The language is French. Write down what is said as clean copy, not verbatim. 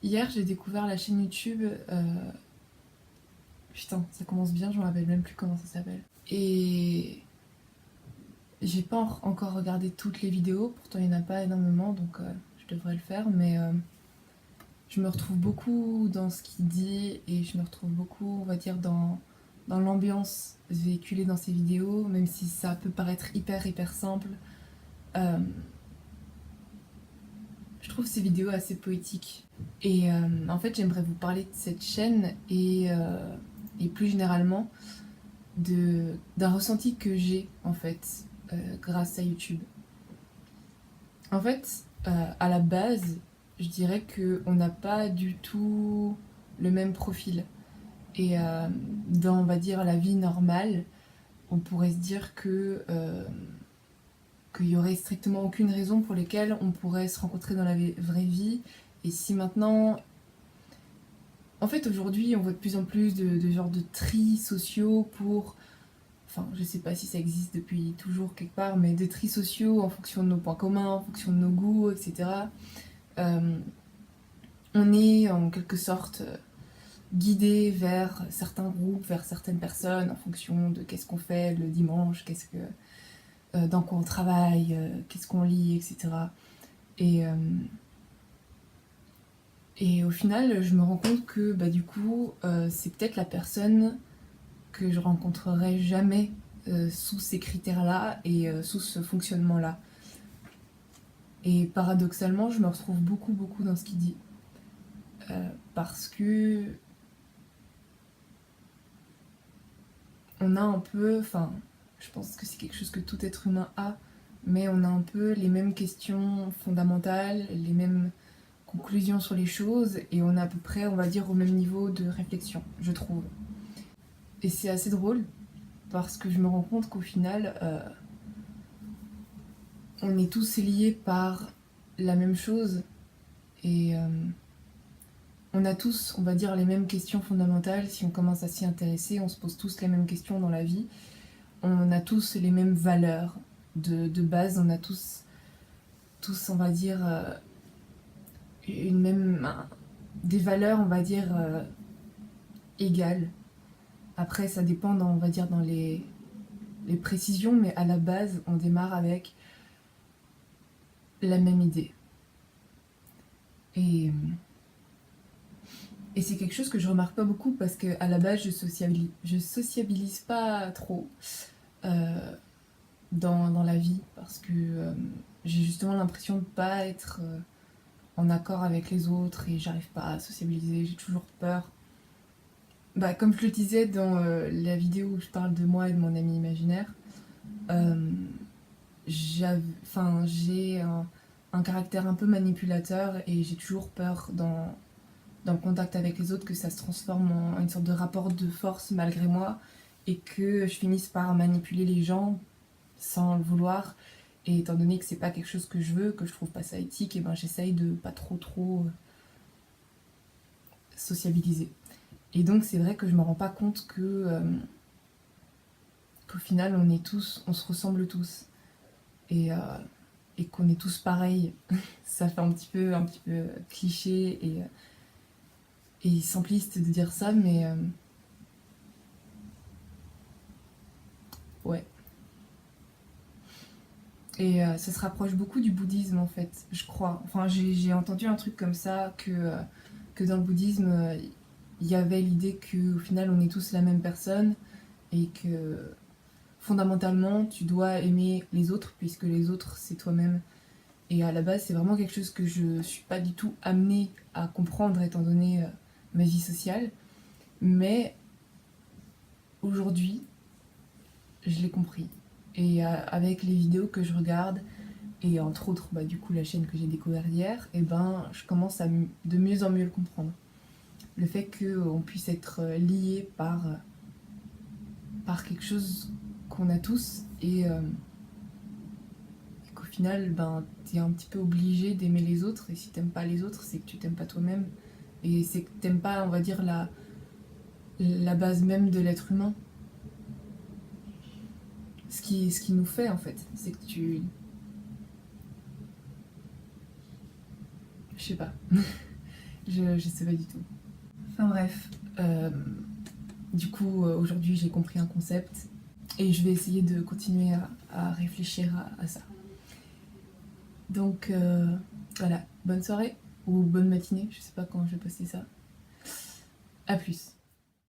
Hier, j'ai découvert la chaîne YouTube. Putain, ça commence bien, je me rappelle même plus comment ça s'appelle. Et j'ai pas encore regardé toutes les vidéos, pourtant il y en a pas énormément, donc je devrais le faire, mais je me retrouve beaucoup dans ce qu'il dit et je me retrouve beaucoup, on va dire, dans l'ambiance véhiculée dans ses vidéos, même si ça peut paraître hyper simple. Euh, je trouve ces vidéos assez poétiques. Et en fait, j'aimerais vous parler de cette chaîne et plus généralement d'un ressenti que j'ai en fait grâce à YouTube. En fait, à la base, je dirais qu'on n'a pas du tout le même profil. Et dans, on va dire, la vie normale, on pourrait se dire qu'il y aurait strictement aucune raison pour lesquelles on pourrait se rencontrer dans la vraie vie. Et si maintenant... En fait, aujourd'hui, on voit de plus en plus de genres de tris sociaux pour... Enfin, je sais pas si ça existe depuis toujours quelque part, mais des tris sociaux en fonction de nos points communs, en fonction de nos goûts, etc. Euh, on est en quelque sorte guidé vers certains groupes, vers certaines personnes, en fonction de qu'est-ce qu'on fait le dimanche, dans quoi on travaille, qu'est-ce qu'on lit, etc. Et, euh, et au final, je me rends compte que bah, du coup, c'est peut-être la personne que je rencontrerai jamais sous ces critères-là et sous ce fonctionnement-là. Et paradoxalement, je me retrouve beaucoup dans ce qu'il dit. Parce que on a un peu, enfin, je pense que c'est quelque chose que tout être humain a, mais on a un peu les mêmes questions fondamentales, les mêmes conclusions sur les choses, et on est à peu près, on va dire, au même niveau de réflexion, je trouve. Et c'est assez drôle, parce que je me rends compte qu'au final, on est tous liés par la même chose, et on a tous, on va dire, les mêmes questions fondamentales. Si on commence à s'y intéresser, on se pose tous les mêmes questions dans la vie. On a tous les mêmes valeurs de base. On a tous on va dire, une même, des valeurs, on va dire, égales. Après, ça dépend, on va dire, dans les précisions, mais à la base, on démarre avec la même idée. Et, et c'est quelque chose que je remarque pas beaucoup parce qu'à la base, je sociabilise pas trop dans la vie parce que j'ai justement l'impression de pas être en accord avec les autres et j'arrive pas à sociabiliser, j'ai toujours peur. Bah, comme je le disais dans la vidéo où je parle de moi et de mon ami imaginaire, euh, j'ai un caractère un peu manipulateur et j'ai toujours peur dans le contact avec les autres que ça se transforme en une sorte de rapport de force malgré moi et que je finisse par manipuler les gens sans le vouloir. Et étant donné que c'est pas quelque chose que je veux, que je trouve pas ça éthique, et ben j'essaye de pas trop sociabiliser. Et donc c'est vrai que je me rends pas compte qu'au final on se ressemble tous et, euh, et qu'on est tous pareils. Ça fait un petit peu cliché et simpliste de dire ça, mais ouais. Et ça se rapproche beaucoup du bouddhisme en fait, je crois. Enfin, j'ai entendu un truc comme ça, que dans le bouddhisme, il y avait l'idée qu'au final on est tous la même personne et que fondamentalement tu dois aimer les autres puisque les autres c'est toi-même. Et à la base, c'est vraiment quelque chose que je suis pas du tout amenée à comprendre étant donné ma vie sociale. Mais aujourd'hui, je l'ai compris. Et avec les vidéos que je regarde, et entre autres bah, du coup la chaîne que j'ai découverte hier, et ben je commence à de mieux en mieux le comprendre. Le fait qu'on puisse être lié par quelque chose qu'on a tous et qu'au final ben, t'es un petit peu obligé d'aimer les autres et si t'aimes pas les autres c'est que tu t'aimes pas toi-même et c'est que t'aimes pas on va dire la base même de l'être humain. Ce qui nous fait en fait, c'est que tu... Je sais pas. Je sais pas du tout. Enfin bref, du coup aujourd'hui j'ai compris un concept et je vais essayer de continuer à réfléchir à ça. Donc voilà, bonne soirée ou bonne matinée, je sais pas quand je vais poster ça. À plus.